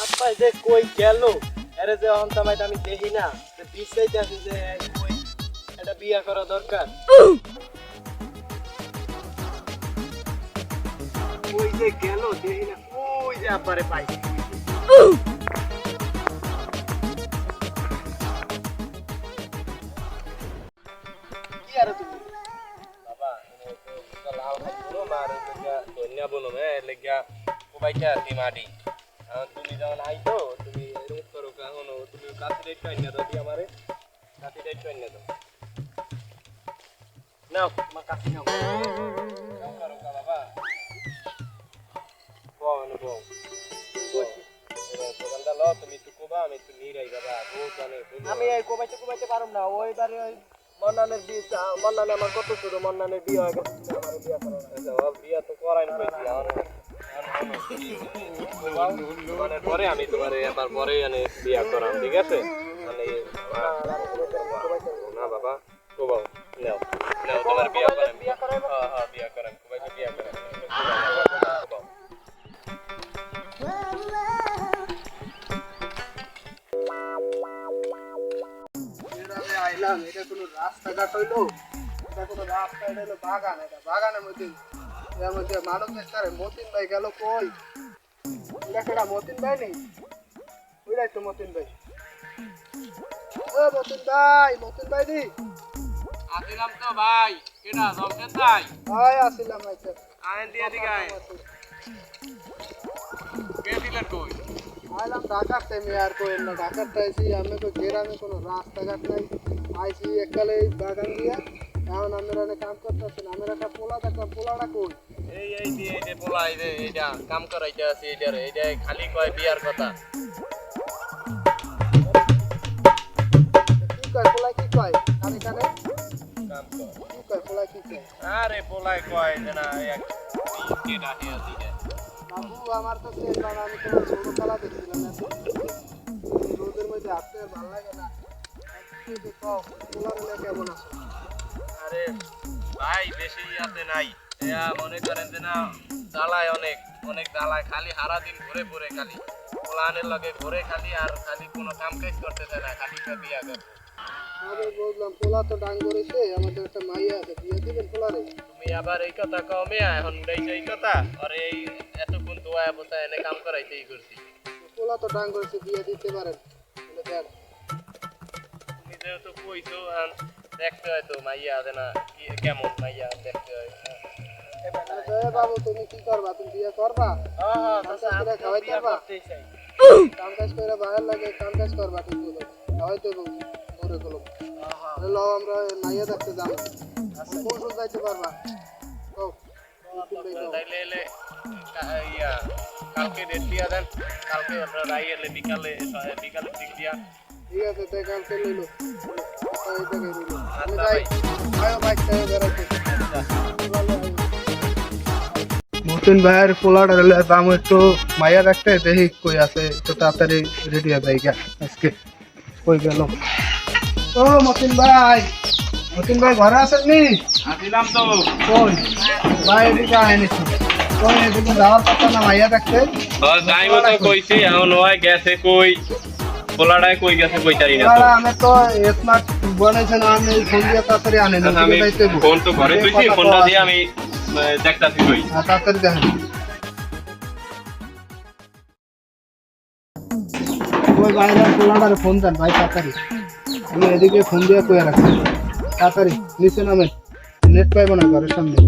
আপা যে কই গেল আরে যে অন্তমাইতে আমি দেখি না যে বিছাইতে আছে যে কই এটা বিয়া করা দরকার কই যে গেল দেখি না ওই যে আপারে পাইছি কি আর তুমি বাবা তো লাল ভাই পুরো মার ধনিয়া বলো মে লেগা কোবাইটা দিমাডি তুমি যখন আইতো তুমি এরকম করো কারণ তুমি কাছে একটু আইনা দাও দি আমারে কাছে একটু আইনা দাও নাও মা কাছে নাও কাম করো বাবা কোন বউ দোকানটা লো তুমি তো কোবা আমি তো নিরাই বাবা বহুত জানে আমি এই কোবাইতে পারুম না ওইবারে ওই মন্নানের বিয়ে মন্নানে আমার কত ছোট মন্নানের বিয়ে হয়ে গেছে আমার বিয়ে করা না বিয়ে তো করাই না পাইছি মানে পরে আমি তোমার এবার পরে মানে বিয়া করাম ঠিক আছে মানে না বাবা কোবাও নাও নাও তোমার বিয়া করাম হ্যাঁ বিয়া করাম কোবাইতে বিয়া করাম কোবাও এরালে আইলাম এটা কোনো রাস্তাঘাট হইলো এটা কোনো রাস্তা হইলো বাগান এটা বাগানের মধ্যে এর মধ্যে মানব নেতারে মতিন ভাই গেল কই এটা কেডা মতিন ভাই নেই ওইটাই তো মতিন ভাই ও মতিন ভাই দি আসিলাম তো ভাই কেডা জমশেদ ভাই ভাই আসিলাম ভাই আইন দিয়ে দি গায় কে দিলেন কই আইলাম ঢাকার টাইমে আর কই না ঢাকার টাইছি আমি তো গ্রামে কোনো রাস্তাঘাট নাই আইছি এককালে বাগান দিয়া এখন আমরা অনেক কাম করতেছি আমরা একটা পোলা দেখলাম পোলাটা কই এই দিয়ে এই যে পোলা এইটা কাম করাইতে আছে এইটা খালি কয় বিয়ার কথা কি কয় পোলা কি কয় কানে কানে কাম কর কি কয় পোলা কি কয় আরে পোলাই কয় না এক কেডা হে আছে বাবু আমার তো সেই না আমি তো ছোট খেলা দেখছিলাম না রোদের মধ্যে হাঁটতে ভালো লাগে না একটু তো পোলার লে কেমন আছে আরে ভাই বেশি ইয়াতে নাই এয়া মনে করেন যে না জ্বালায় অনেক জ্বালায় খালি সারা দিন ঘুরে ঘুরে খালি পোলানের লগে ঘুরে খালি আর খালি কোনো কাম কাজ করতে চায় না খালি বিয়া করে আমি বললাম পোলা তো ডাং করেছে আমাদের একটা মাইয়া আছে বিয়ে দিবেন পোলারে তুমি আবার এই কথা কমে এখন উড়াইছো এই কথা আর এই এতক্ষণ দোয়া বসা এনে কাম করাইতেই করছি পোলা তো ডাং করেছে বিয়ে দিতে পারেন বলে দেন তুমি যেহেতু কইছো দেখতে হয় তো মাইয়া আছে না কেমন মাইয়া দেখতে হয় বাবু তুমি কি করবা তুমি বিয়ে করবা হ্যাঁ খাওয়াইতে পারবা কাম কাজ করে বাইরে লাগে কাম কাজ করবা ঠিক বলো খাওয়াইতে ঘুরে গেলো লও আমরা মাইয়া দেখতে যাবো কোন কোন যাইতে পারবা তাইলে এলে ইয়া কালকে ডেট দিয়া দেন কালকে আমরা রাই এলে বিকালে ঠিক দিয়া ঠিক আছে তাই কালকে লইলো এই জায়গায় লইলো আমি যাই আয়ো বাইক থেকে বেরাইতে মতিন ভাইয়ের পোলাটা দাম একটু মাইয়া রাখতে দেখি কই আছে একটু তাড়াতাড়ি রেডি হয়ে যায় আজকে কই গেল ও মতিন ভাই ঘরে আছেন নি আসিলাম তো কই ভাই এদিকে আইনি কই এদিকে যাওয়ার কথা না মাইয়া রাখতে যাই মতো কইছি এখন হয় গেছে কই পোলাটায় কই গেছে কইতারি না তো আমি তো স্মার্ট বনেছেন আমি ফোন দিয়ে তাড়াতাড়ি আনেন আমি ফোন তো ঘরে কইছি ফোনটা দিয়ে আমি দেখতাছি কই তাড়াতাড়ি দেখেন ওই বাইরে পোলাটারে ফোন দেন ভাই তাড়াতাড়ি আমি এদিকে ফোন দিয়ে কইয়া রাখছি তাড়াতাড়ি নিচে নামেন নেট পাইব না ঘরের সামনে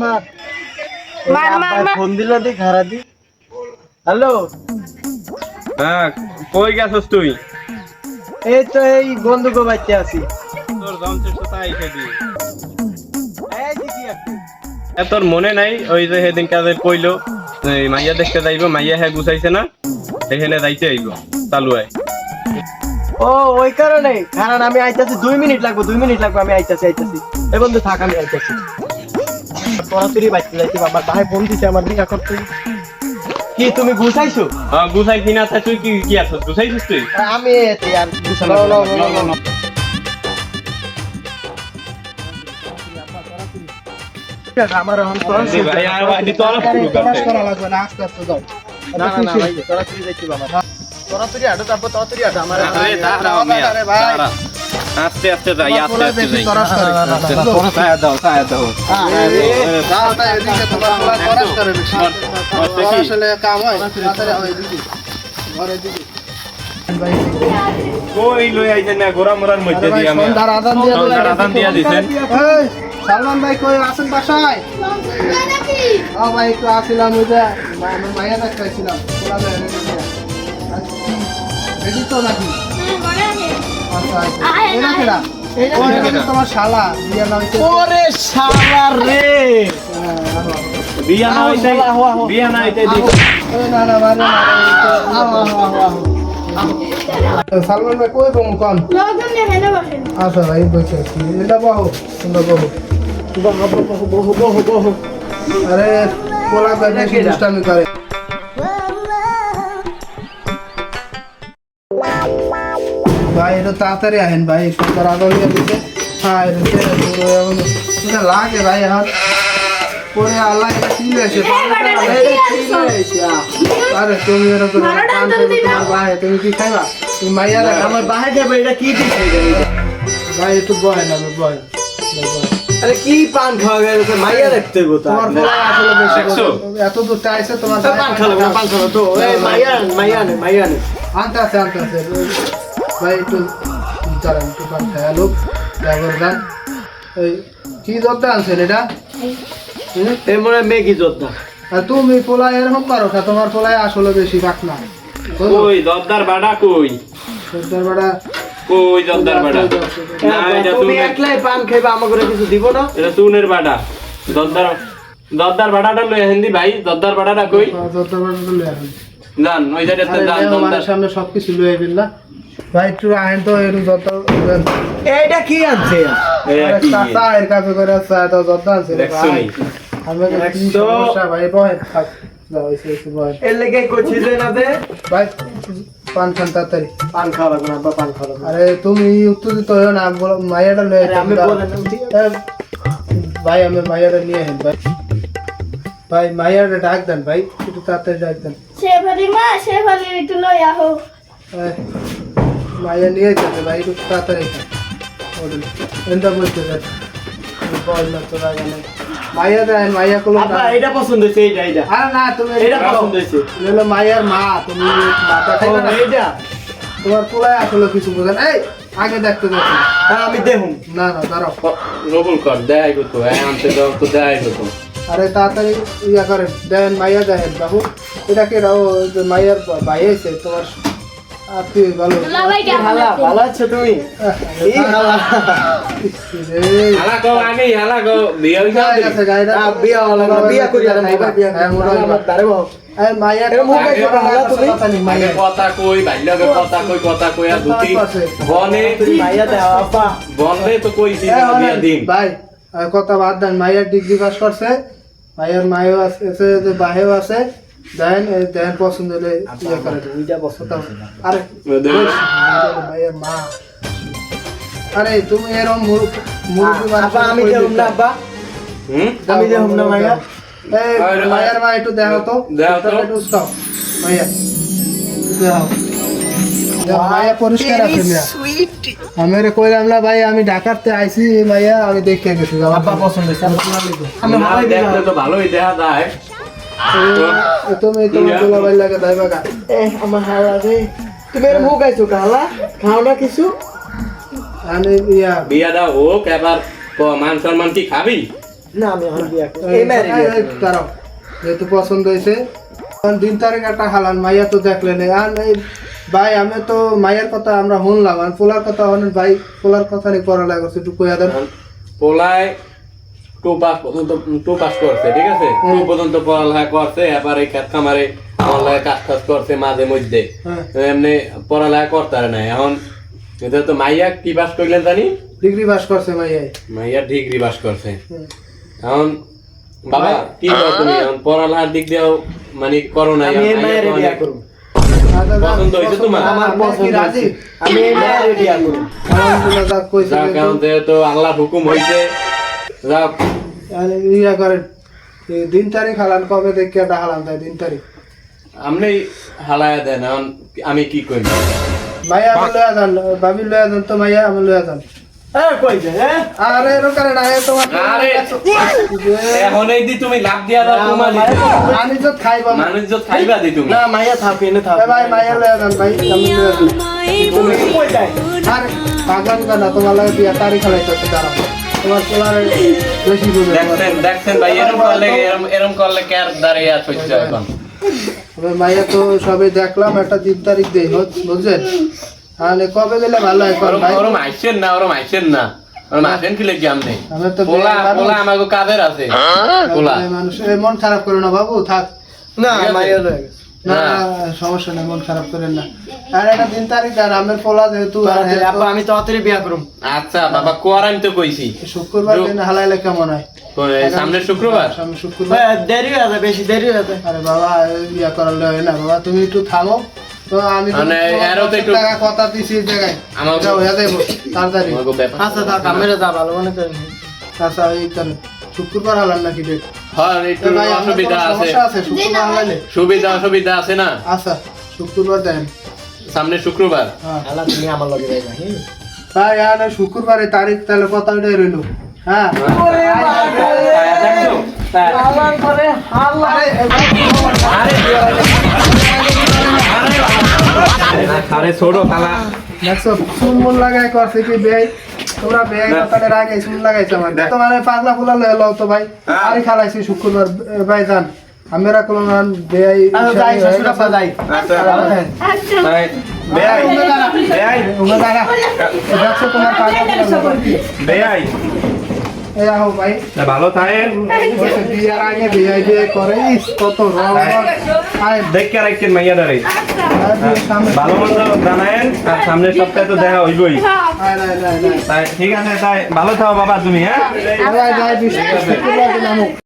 মার ফোন দিল দি ঘাড়া দি হ্যালো হ্যাঁ কই গেছস তুই এই তো এই বন্ধুকে বাইতে আছি তোর জমশের সাথে আইছে দি এই দিকি একটু তোর মনে নাই ওই যে সেদিন কাজে কইলো মাইয়া দেখতে যাইবো মাইয়া হ্যাঁ গুছাইছে না এখানে যাইতে আইব চালু হয় ও ওই কারণে কারণ আমি আইতাছি 2 মিনিট লাগবে আমি আইতাছি এই বন্ধু থাক আমি আইতাছি সরাসরি বাইতে যাইতে বাবা ভাই ফোন দিছে আমার বিয়া করতে কি তুমি গুছাইছো হ্যাঁ গুছাইছি না তুই কি আছিস গুছাইছিস তুই আমি আর গুছানো আমার এখন ভাই আর ভাই তো অনেক শুরু করতে করা লাগবে না, আস্তে আস্তে যাও। না না না ভাই তাড়াতাড়ি যাইতে বাবা তাড়াতাড়ি হাঁটো তারপর তাড়াতাড়ি হাঁটো আমার আরে দাঁড়াও মিয়া দাঁড়া আস্তে আস্তে যাই আস্তে আস্তে যাই ছায়া দাও যাও তাই এদিকে তোমার পোলা খরচ করে বেশি। তোমার আসলে কাম হয় তাড়াতাড়ি হয় দিদি ঘরে দিদি। কই লই আইছেন না গোরা মোরার মধ্যে দিয়ে আমি সন্ধ্যার আজান দিয়ে দিলেন। সন্ধ্যার আজান দিয়ে দিছেন। এই সালমান ভাই কই আছেন বাসায়? ও ভাই একটু আসছিলাম ওই যে আমার মাইয়া দেখাইছিলাম পোলা রেডি তো নাকি? আচ্ছা আচ্ছা এটা কেডা? ওই এটা তোমার শালা বিয়া না হইছে। ওরে শালা রে বিয়া না হইতে দেখ ওই না না মানে সালমান ভাই কই বম কোন? আচ্ছা ভাই বসে আছি। এটা বাহু সুন্দর বাহু। বহু আরে পোলা করে কি দুষ্টামি করে। ভাই এটা তাড়াতাড়ি আহেন ভাই সুন্দর আদর দিয়ে দিতে। হ্যাঁ এটা লাগে ভাই এখন পরে আল্লাহ এটা চিনে এসে আরে তুমি এরকম তোমার ভাই তুমি কি খাইবা? তুমি মাইয়া আমার বাহাই যাবে এটা কি দিছে ভাই একটু বয় না বয়। আরে কি পান খাওয়া গেছে মাইয়া দেখতে গো তোমার পোলা আসলে বেশি দেখছো? এত দূর চাইছে তোমার পান খালো তো এই মাইয়া নে আনতে আছে ভাই একটু দাঁড়ান একটু পান খায়া লোক ড্রাইভার গান এই কি দরটা আনছেন এটা? এই মনে মেগি যোদ্ধা আর তুমি পোলায় এরকম পারো না, তোমার পোলায় আসলে বেশি রাখ না। কই জর্দার বাড়া কই সর্দার বাড়া কই জর্দার বাড়া না এটা তুমি তুই একলাই পান খাইবা আমাকে কিছু দিব না এটা তুনের বাড়া জর্দার বাড়াটা লই হিন্দি ভাই জর্দার বাড়াটা কই সর্দার বাড়া তো লয়ে আসেন। জান ওই জায়গাতে আরে জান দেও, আমার জর্দার সামনে সবকিছু লয়ে আইবেন না ভাই একটু আহেন তো এরকম যত এইটা কি আনছে চায়ের কাছে করে চায় তো যত আনছে দেখছো নি? আমি কি সমস্যা ভাই বয় থাক যাও এসে বয় এর লেগে কইছি যে না দে ভাই পান খান তাড়াতাড়ি। পান খাওয়া লাগবে না বা পান খাওয়া লাগবে না। আরে তুমি উত্তেজিত হইও না বলো মাইয়াটা লয়ে আরে আমি বলেন ভাই আমি মাইয়াটা নিয়ে আসেন ভাই। ভাই মাইয়াটা ডাক দেন ভাই একটু তাড়াতাড়ি ডাক দেন। এই, মাইয়া নিয়ে যেতে ভাই একটু তাড়াতাড়ি এটা বলতে দেন বল না তো রাগা নেই মাইয়া দেন মাইয়া কোলো আপা এটা পছন্দ হইছে এইটা আরে না তুমি এটা পছন্দ হইছে হলো মাইয়ার মা তুমি মাথা খাইবে না এইটা তোমার পোলায় আসলে কিছু বোঝেন। এই আগে দেখতে দেখো হ্যাঁ আমি দেখুন না না দাঁড়াও রবুল কর দেয় গো তো আনতে দাও তো দেয় গো তো আরে তাড়াতাড়ি ইয়া করেন দেন মাইয়া দেখেন বাবু এটা কে রাও মাইয়ার ভাই আছে তোমার আত্মীয় ভালো হালা ভালো আছো তুমি এই হালা হালা গো আমি হালা গো বিয়া হইছে আছে গায়রা বিয়া হলো না বিয়া করি আর নাই বিয়া আমার দারে বাবা এই মাইয়া এর মুখ দেখো হালা তুমি আগে কথা কই বাইলগে কথা কই আর দুটি বনে তুমি মাইয়া দাও আপা বনে তো কই দিন বিয়া দিন ভাই কথা বাদ দেন মাইয়ার ডিগ্রি পাস করছে মাইয়ার মায়ও আছে যে বাহেও আছে দেন দেন পছন্দ হলে ইয়া করে দুইটা বছর আরে মাইয়ার মা আরে তুমি এরকম মুরগি আপা আমি দেখুন না আপা আমি দেখুন না মাইয়া এই মাইয়ার মা একটু দেখো তো একটু স্টপ মাইয়া দেখো মাইয়া পরিষ্কার আছে মিয়া আমি রে কইলাম না ভাই আমি ঢাকাতে আইছি মাইয়া আমি দেখে গেছি আপা পছন্দ হইছে আমি ভালো দেখতে তো ভালোই দেখা যায় তুমি তোমার দোলা ভাই লাগে দাই বাগা আমার হালা রে তুমি এর মুখ আইছো হালা খাও না কিছু আমি ইয়া বিয়াটা হোক এবার মান সম্মান কি খাবি না আমি এখন বিয়া এই ম্যারেজ দাঁড়াও যেহেতু পছন্দ হয়েছে দিন তারিখ একটা হালান মাইয়া তো দেখলেন আর ভাই আমি তো মায়ের কথা আমরা শুনলাম আর পোলার কথা অনেক ভাই পোলার কথা নিয়ে পড়ালেখা করছে একটু কইয়া দেন পোলায় টু পাস করছে ঠিক আছে টু পর্যন্ত পড়ালেখা করছে এবার এই খেত খামারে আমার লাগে কাজ করছে মাঝে মধ্যে এমনি পড়ালেখা করতে পারে না এখন এটা তো মাইয়া কি পাস করলেন জানি ডিগ্রি পাস করছে মাইয়া মাইয়া ডিগ্রি পাস করছে এখন বাবা কি করো তুমি এখন পড়ালেখার দিক দিয়েও মানে করো না আমি এই মায়ের বিয়া করব পছন্দ হয়েছে তোমার আমার পছন্দ রাজি আমি এই মায়ের বিয়া করব আলহামদুলিল্লাহ যা কইছে যাক এখন যেহেতু আল্লাহর হুকুম হয়েছে যাক ইয়া করেন দিন তারিখ হালান কবে দেখে একটা হালান তাই দিন তারিখ আপনি হালায়া দেন এখন আমি কি করি মাইয়া আমি লয়া যান ভাবি লয়া যান তো মাইয়া আমি লয়া যান কই যায় আরে এরকম করে না তোমার আরে এখন এই দি তুমি লাভ দিয়া দাও তোমার আমি তো খাইবা মানুষ যত খাইবা দি তুমি না মাইয়া থাকি এনে থাক ভাই মাইয়া লয়া যান ভাই আমি লয়া যান তুমি কই যায় আরে পাগল না তোমার লাগে বিয়া তারিখ হালাইতেছে দাঁড়াও তোমার পোলার বেশি বুঝে দেখছেন ভাই এরম করলে কে আর দাঁড়িয়ে আর সহ্য এখন তবে মাইয়া তো সবে দেখলাম একটা দিন তারিখ দেই বুঝছেন তাহলে কবে গেলে ভালো হয় কোন ভাই ওরম আইছেন না ওরম আসেন কি লেগে আমনে আমি তো পোলা আমাকে কাদের আছে পোলা মানুষের মন খারাপ করে না বাবু থাক না মাইয়া লয়ে গেছে না সমস্যা নেই মন খারাপ করেন না আর একটা দিন তারিখ আর আমের পোলা যেহেতু আপা আমি তাড়াতাড়ি বিয়া করুম আচ্ছা বাবা কোয়ার আমি তো কইছি শুক্রবার দিন হালাইলে কেমন হয় সামনে শুক্রবার সামনে শুক্রবার দেরি হয়ে যাবে বেশি দেরি হয়ে যাবে আরে বাবা ইয়া করালে হয় না বাবা তুমি একটু থামো তো আমি তো মানে এরও তো একটু টাকা কথা দিছি এই জায়গায় আমাকে যাও হয়ে যাইবো তাড়াতাড়ি আমাকে ব্যাপার আচ্ছা থাক আমি যা ভালো মনে করি আচ্ছা এই তাহলে শুক্রবার হালান নাকি ডেট হ্যাঁ একটু ভাই আমার অসুবিধা কোনো আছে সমস্যা আছে শুক্রবার হালাইলে সুবিধা আছে না আচ্ছা শুক্রবার দেন সামনে শুক্রবার হ্যাঁ আলা তুমি আমার লগে যাইবা ভাই আর শুক্রবারে তারিখ তাহলে কথা ওইটাই রইলো হ্যাঁ আলার করে হালা আরে ছোড়ো খালা দেখছো চুন মন লাগাই করছে কি বেয়াই তোমরা বেয়াই কথাটা রাগে চুন লাগাইছো আমার তো মানে পাগলা ফুলা লও তো ভাই আরে খালাইছি শুক্রবার ভাই জান আমরা কোন বেয়াই যাই শ্বশুর আপা যাই বেয়াই দেখছো তোমার পাগলা বেয়াই এই আহো ভাই ভালো থাকেন বিয়ার আগে বেয়াই দিয়ে করে ইস কত রং আয় দেখে রাখছেন মাইয়া দাঁড়াই সামনে ভালো মন্দ জানায়েন আর সামনের সপ্তাহে তো দেখা হইবই আয় নাই তাই ঠিক আছে তাই ভালো থাকো বাবা তুমি হ্যাঁ শুক্রবার দিন